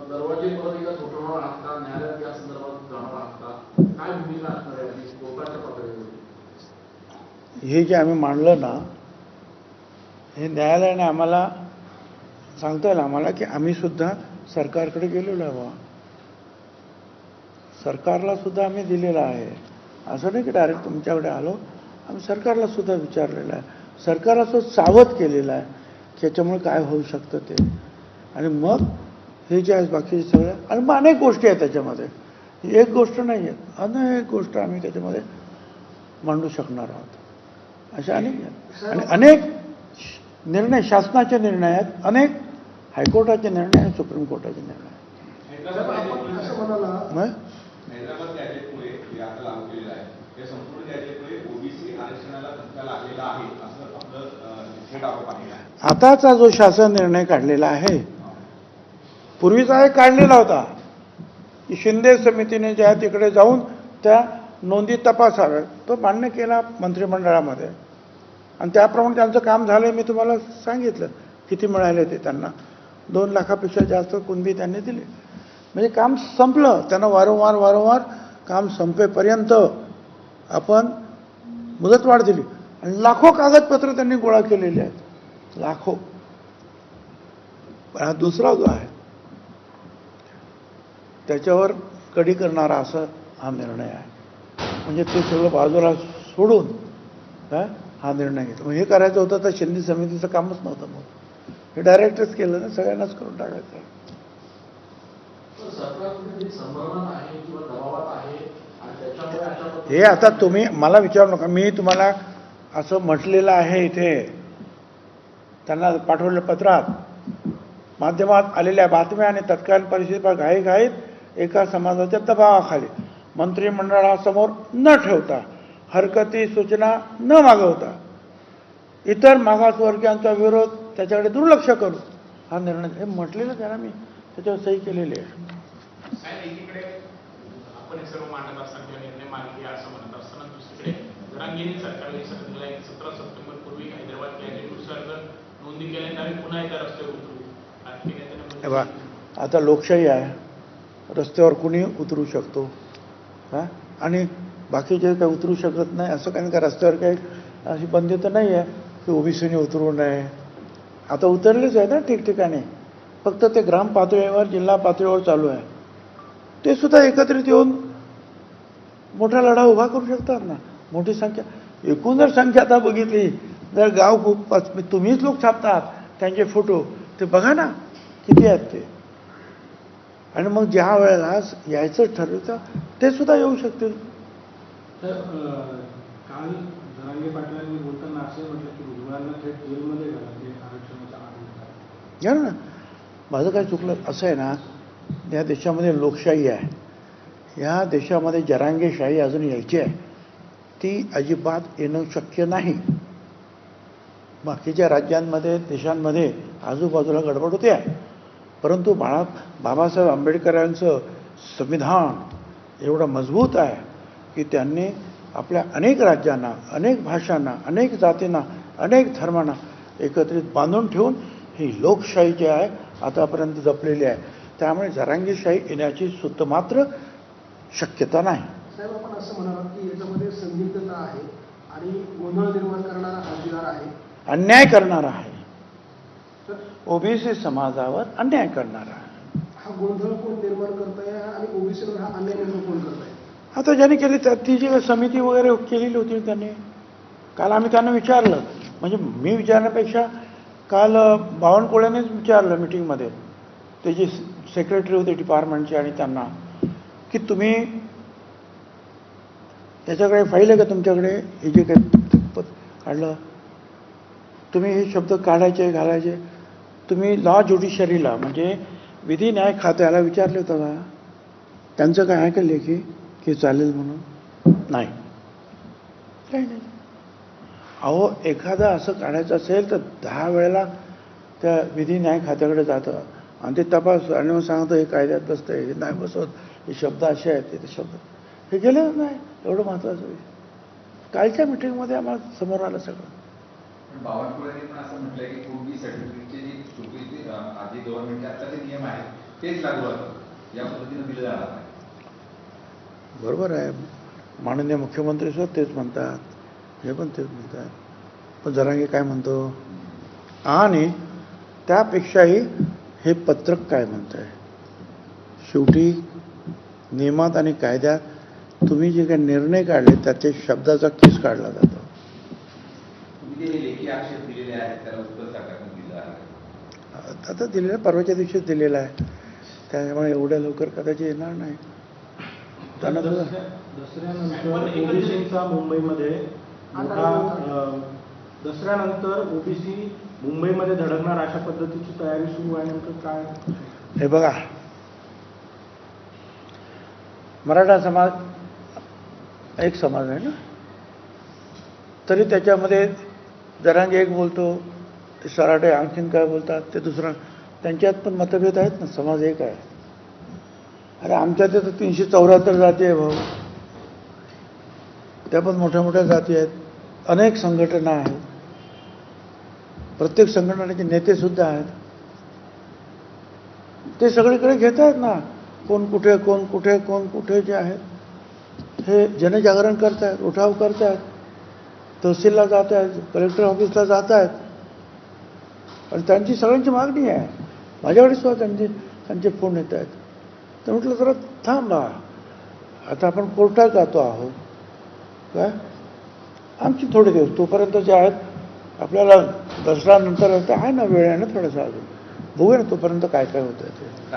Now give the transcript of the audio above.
दरवाजे परत एकदा ठोठावणार आहात का? न्यायालयात या संदर्भात जाणार आहात का? काय भूमिका असणार आहे आणि कोर्टाच्या पातळीवर? हे जे आम्ही मांडलं ना, हे न्यायालयाने आम्हाला सांगता येईल आम्हाला की आम्ही सुद्धा सरकारकडे गेलेलो आहे बा, सरकारला सुद्धा आम्ही दिलेला आहे. असं नाही की डायरेक्ट तुमच्याकडे आलो, आम्ही सरकारला सुद्धा विचारलेलं आहे, सरकार असं सावध केलेलं आहे की याच्यामुळे काय होऊ शकतं ते. आणि मग हे जे आहे बाकीचे सगळं, आणि मग अनेक गोष्टी आहेत त्याच्यामध्ये, एक गोष्ट नाही आहे, अनेक गोष्ट आम्ही त्याच्यामध्ये मांडू शकणार आहोत. अशा अनेक आहेत आणि अनेक निर्णय शासनाचे निर्णय आहेत, अनेक हायकोर्टाचे निर्णय आहेत, सुप्रीम कोर्टाचे निर्णय आहेत. हैदराबाद गॅजेटमुळे जे आता लागू केलेलं आहे, या संपूर्ण गॅजेटमुळे ओबीसी आरक्षणाला धक्का लागलेला आहे असं आपलं थेट आरोप आहे. आताचा जो शासन निर्णय काढलेला आहे, पूर्वीचा एक काढलेला होता की शिंदे समितीने ज्या तिकडे जाऊन त्या नोंदी तपासाव्यात, तो मान्य केला मंत्रिमंडळामध्ये आणि त्याप्रमाणे त्यांचं काम झालं. मी तुम्हाला सांगितलं किती मिळाले ते त्यांना, 2 लाखापेक्षा जास्त कुणबी त्यांनी दिले. म्हणजे काम संपलं. त्यांना वारंवार काम संपेपर्यंत आपण मुदतवाढ दिली आणि लाखो कागदपत्र त्यांनी गोळा केलेली आहेत, लाखो. पण हा दुसरा जो आहे त्याच्यावर कडी करणारा असं हा निर्णय आहे. म्हणजे ते सगळं बाजूला सोडून हा निर्णय घेतला. मग हे करायचं होतं तर शिंदे समितीचं कामच नव्हतं, मग हे डायरेक्टच केलं ना, सगळ्यांनाच करून टाकायचं. हे आता तुम्ही मला विचारू नका, मी तुम्हाला असं म्हटलेलं आहे इथे, त्यांना पाठवलेल्या पत्रात, माध्यमात आलेल्या बातम्या आणि तत्कालीन परिस्थितीवर घाईघाईत एका समाजाच्या दबावाखाली मंत्रिमंडळासमोर न ठेवता, हरकती सूचना न मागवता, इतर मागासवर्गीयांचा विरोध त्याच्याकडे दुर्लक्ष करून हा निर्णय, हे म्हटलेलं त्याला मी त्याच्यावर सही केलेली आहे. एकीकडे आपण सर्व मांडत असताना किंवा निर्णय मागितले असं म्हणत असताना दुसरीकडे जरांगेंनी सरकारला इशारा दिला की 17 सप्टेंबर पूर्वी हैदराबाद गॅजेटनुसार जर नोंदी केल्यानंतर आम्ही पुन्हा एकदा रस्त्यावर उतरू. आता लोकशाही आहे, रस्त्यावर कुणी उतरू शकतो आणि बाकीचे काही उतरू शकत नाही असं काही, का रस्त्यावर काही अशी बंदी तर नाही आहे की ओबीसीने उतरू नये. आता उतरलेच आहे ना ठिकठिकाणी, फक्त ते ग्राम पातळीवर जिल्हा पातळीवर चालू आहे. ते सुद्धा एकत्रित येऊन मोठा लढा उभा करू शकतात ना. मोठी संख्या, एकूण जर संख्या आता बघितली, जर गाव खूप तुम्हीच लोक छापतात त्यांचे फोटो, ते बघा ना किती आहेत ते. आणि मग ज्या वेळेला यायचं ठरवतं ते सुद्धा येऊ शकतील. काल जरांगे पाटलांनी बोलताना असं म्हटलं की भुजबळांना थेट जेलमध्ये घ्या ना. माझं काय चुकलं असं आहे ना, या देशामध्ये लोकशाही आहे, या देशामध्ये जरांगेशाही अजून यायची आहे, ती अजिबात येणं शक्य नाही. बाकीच्या राज्यांमध्ये देशांमध्ये आजूबाजूला गडबड होते आहे, परंतु बाबासाहेब आंबेडकरांचं संविधान एवढं मजबूत आहे की त्यांनी आपल्या अनेक राज्यांना, अनेक भाषांना, अनेक जातींना, अनेक धर्मांना एकत्रित बांधून ठेवून ही लोकशाही जी आहे आतापर्यंत जपलेली आहे. त्यामुळे जरांगेशाही येण्याची सुद्धा मात्र शक्यता नाही. साहेब, आपण असं म्हणालात की याच्यामध्ये संदिग्धता आहे आणि गोंधळ निर्माण करणारा खासदार आहे, अन्याय करणारा आहे, ओबीसी समाजावर अन्याय करणारा आहे. हा गोंधळ कोण निर्माण करताय आणि ओबीसीवर हा अन्याय निर्माण कोण करताय? आता ज्यांनी केली ती जी समिती वगैरे केलेली होती त्यांनी, काल आम्ही त्यांना विचारलं, म्हणजे मी विचारण्यापेक्षा काल बावनकुळेनेच विचारलं मिटिंगमध्ये, ते जे सेक्रेटरी होते डिपार्टमेंटचे, आणि त्यांना की तुम्ही त्याच्याकडे फाईल आहे का तुमच्याकडे, हे जे काही काढलं, तुम्ही हे शब्द काढायचे घालायचे, तुम्ही लॉ ज्युडिशरीला म्हणजे विधी न्याय खात्याला विचारले होतं का, त्यांचं काय आहे का लेखी की चालेल म्हणून? नाही, काही नाही. अहो, एखादं असं काढायचं असेल तर 10 वेळेला त्या विधी न्याय खात्याकडे जातं आणि ते तपास आणि मग सांगतं हे कायद्यात बसतं, हे नाही बसत, हे शब्द असे आहेत, ते शब्द हे गेलेच नाही. एवढं महत्त्वाचं विषय कालच्या मिटिंगमध्ये आम्हाला समोर आलं सगळं. बावनकुळेंनी पण असं म्हटलंय की 2B सर्टिफिकेटची जी चुकीची आधी गव्हर्नमेंटचे आता जे नियम आहेत तेच लागू राहतं, या पद्धतीनं दिलं जाणार नाही. बरोबर आहे. माननीय मुख्यमंत्री सुद्धा तेच म्हणतात, हे पण तेच म्हणतात. पण जरांगे काय म्हणतो, आणि त्यापेक्षाही हे पत्रक काय म्हणत आहे, शेवटी नियमात आणि कायद्यात तुम्ही जे काही निर्णय काढले त्याच्या शब्दाचा किस काढला जातो. तुम्ही जे लेखी आक्षेप दिलेले आहेत त्याला उत्तर सरकारने दिलं आहे. आता दिलेलं परवाच्या दिवशीच दिलेलं आहे, त्यामुळे एवढ्या लवकर कदाचित येणार नाही. त्यांना तर- दसऱ्यानंतर ओबीसीचा मुंबईमध्ये मोठा दसऱ्यानंतर ओबीसी मुंबईमध्ये धडकणार अशा पद्धतीची तयारी सुरू आहे. नेमकं काय? हे बघा, मराठा समाज एक समाज आहे ना, तरी त्याच्यामध्ये जरांगे एक बोलतो, ते सराटे आणखीन काय बोलतात, ते दुसरं, त्यांच्यात पण मतभेद आहेत ना. समाज एक आहे. अरे आमच्यात तर 374 जाती आहे भाऊ, त्या पण मोठ्या मोठ्या जाती आहेत, अनेक संघटना आहेत, प्रत्येक संघटनेचे नेते सुद्धा आहेत. ते सगळीकडे घेत आहेत ना, कोण कुठे कोण कुठे कोण कुठे जे आहेत, हे जनजागरण करतायत, उठाव करतायत, तहसीलला जात आहेत, कलेक्टर ऑफिसला जात आहेत, आणि त्यांची सगळ्यांची मागणी आहे. माझ्याकडे सुद्धा त्यांचे फोन येत आहेत. तर म्हटलं जरा थांबा, आता आपण कोर्टात जातो आहोत काय, आमची थोडे दिवस तोपर्यंत जे आहेत आपल्याला दसऱ्यानंतर आहे ना, वेळ आहे ना थोडासा, अजून बघूया ना तोपर्यंत काय काय होतं ते.